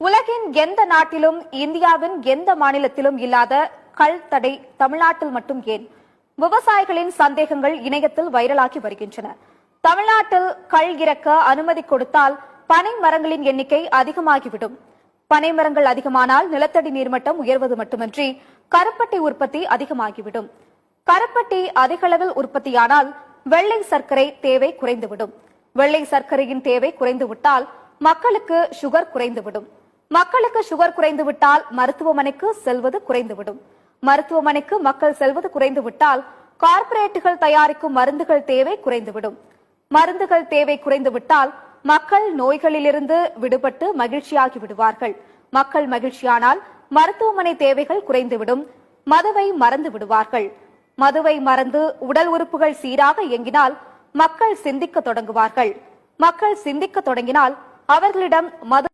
உலகின் எந்த நாட்டிலும் இந்தியாவின் எந்த மாநிலத்திலும் இல்லாத கள் தடை தமிழ்நாட்டில் மட்டும் ஏன்? விவசாயிகளின் சந்தேகங்கள் இணையத்தில் வைரலாகி வருகின்றன. தமிழ்நாட்டில் கள் இறக்க அனுமதி கொடுத்தால் பனை மரங்களின் எண்ணிக்கை அதிகமாகிவிடும். பனை மரங்கள் அதிகமானால் நிலத்தடி நீர்மட்டம் உயர்வது மட்டுமின்றி கருப்பட்டி உற்பத்தி அதிகமாகிவிடும். கருப்பட்டி அதிக அளவில் உற்பத்தியானால் வெள்ளை சர்க்கரை தேவை குறைந்துவிடும். வெள்ளை சர்க்கரையின் தேவை குறைந்துவிட்டால் மக்களுக்கு சுகர் குறைந்துவிடும். மக்களுக்கு சுகர் குறைந்துவிட்டால் மருத்துவமனைக்கு செல்வது குறைந்துவிடும். மருத்துவமனைக்கு மக்கள் செல்வது குறைந்துவிட்டால் கார்ப்பரேட்டுகள் தயாரிக்கும் மருந்துகள் தேவை குறைந்துவிடும். மருந்துகள் தேவை குறைந்துவிட்டால் மக்கள் நோய்களிலிருந்து விடுபட்டு மகிழ்ச்சியாகி விடுவார்கள். மக்கள் மகிழ்ச்சியானால் மருத்துவமனை தேவைகள் குறைந்துவிடும். மதுவை மறந்து விடுவார்கள். மதுவை மறந்து உடல் உறுப்புகள் சீராக இயங்கினால் மக்கள் சிந்திக்க தொடங்குவார்கள். மக்கள் சிந்திக்க தொடங்கினால் அவர்களிடம் மது